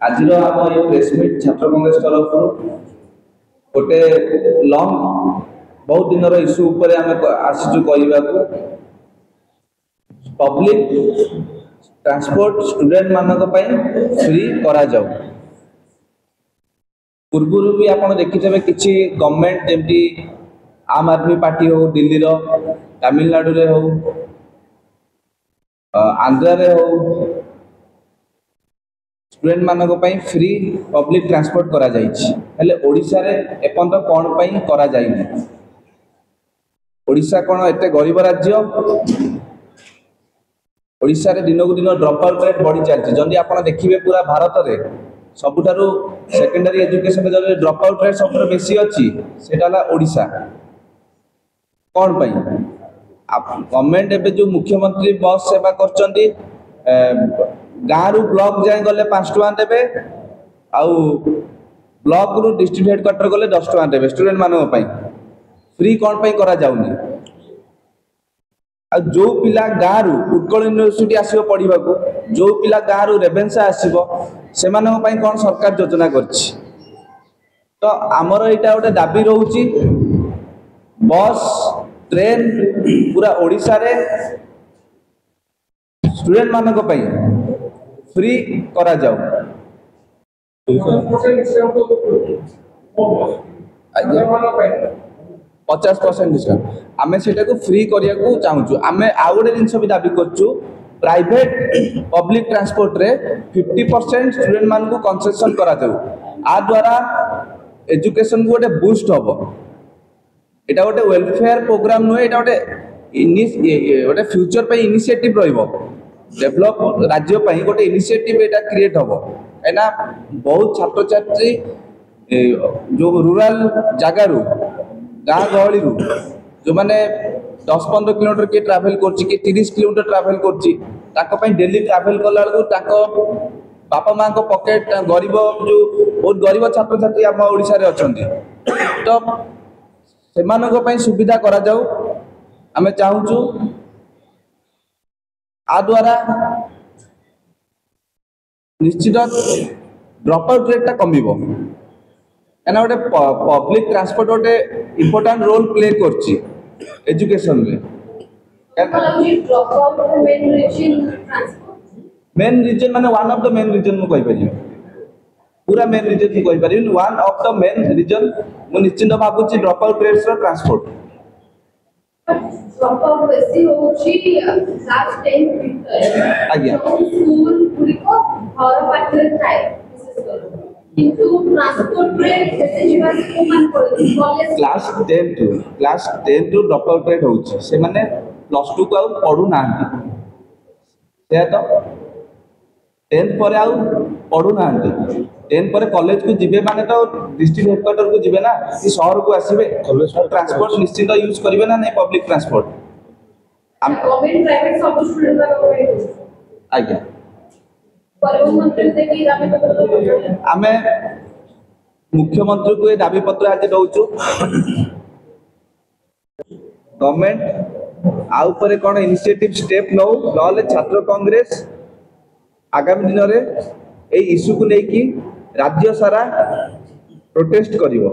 आज आम ये प्रेसमिट छात्र कांग्रेस तरफ गोटे लंग बहुत दिन इश्यू उपर आम आसीचु कहवा पब्लिक ट्रांसपोर्ट स्टूडेंट मानक फ्री करा जाऊ। पूर्व भी आप देखिथे किसी गवर्नमेंट जमी आम आदमी पार्टी हो दिल्ली रो तमिलनाडु रे हो आंध्रा रे हो स्टूडेंट मानक फ्री पब्लिक ट्रांसपोर्ट करा जाइछि। हेले ओडिशा रे एपंत कोन पई करा जाइनि। ओडिशा कोन एते गरीब राज्य। ओडिशा रे दिन को दिन ड्रॉप आउट रेट बढ़ी चलछि। जदि आपण देखिबे पूरा भारत रे सबुठारु सेकेंडरी एजुकेशन रे ड्रॉप आउट रेट सबुठारु बेसी अछि सेटा ला ओडिशा। कोन पई गवर्नमेंट एबे जो मुख्यमंत्री बस सेवा करचंदी गाँव रु ब्लॉक जाए गले 5 टका देबे आउ ब्लॉक रु डिस्ट्रिक्ट हेडक्वार्टर गले 10 टका देबे स्टूडेंट मानक पई फ्री कोन पई करा जाउनी। आ जो पिला गाँव रु उत्कल यूनिवर्सिटी आसीबो पढिबा को जो पिला गाँव रु रेवेन्सा आसीबो से मानक पई कोन सरकार योजना करछि। तो आमर एटा गोटे दाबी रहउची बस ट्रेन पूरा ओडिशा रे स्टूडेंट मानक पई फ्री करा जाऊ। 50% डिस्काउंट आमे सेटा को फ्री करिया को चाहूचु। आमे आ गोटे जिंस भी दाबी करचु प्राइवेट पब्लिक ट्रांसपोर्ट रे 50% स्टूडेंट मान को कंसेशन करा जाऊ। आ द्वारा एजुकेशन को गोटे बूस्ट हबो। एटा गोटे वेलफेयर प्रोग्राम नुहे एटा गोटे फ्यूचर पे इनिशिएटिव रहिबो डेवलप राज्य पई गोटे इनिशिएटिव एटा क्रिएट हबो। एना बहुत छात्र छात्री जो रूरल जगह रु गाँ गहली रु जो माने 10-15 किलोमीटर के ट्रैवल करछि कि 30 किलोमीटर ट्रैवल करछि ताको पई डेली ट्रैवल कला को ताको बापा मां को पॉकेट गरीब जो बहुत गरीब छात्र छात्री हम ओडिसा रे अछंती तो सेमानक पई सुविधा करा जाऊ। आमे चाहूचु आ द्वारा निश्चित ड्रॉप आउट रेट टा कमिबो। एना गोटे पब्लिक ट्रांसपोर्ट गोटे इम्पोर्टेंट रोल प्ले करछि एजुकेशन रे। मेन रीजन माने one of the main reason मु कहि परियो पूरा मेन रीजन मु कहि परियो one of the main reason मु निश्चित भाबुछि ड्रॉप आउट रेट्स रो ट्रांसपोर्ट ड्रॉप आउट बेसी होछि क्लास 10 भीतर आज्ञा स्कूल पुरी को घर पाखरे थाए किंतु ट्रांसपोर्ट रे जैसे जीवा को मान पड़े college class 10 to drop out rate होछि से माने प्लस 2 को आ पढु नांती से तो 10th पर आ पढु नांती 10 पर कॉलेज को जिबे माने तो डिस्ट्रिक्ट हेडक्वार्टर को जिबे ना कि शहर को आसीबे कॉलेज ट्रांसपोर्ट निश्चित यूज करिवे ना नहीं पब्लिक ट्रांसपोर्ट गवर्नमेंट प्राइवेट सब स्टूडेंट का आज्ञा परिवहन मंत्री देखि दाबी आमे मुख्यमंत्री को ये दाबी पत्र आज दउचु गवर्नमेंट आ ऊपर कोन इनिशिएटिव स्टेप नौ नले छात्र कांग्रेस आगामी दिन रे ए इश्यू को लेकी राज्य सारा प्रोटेस्ट करिवो।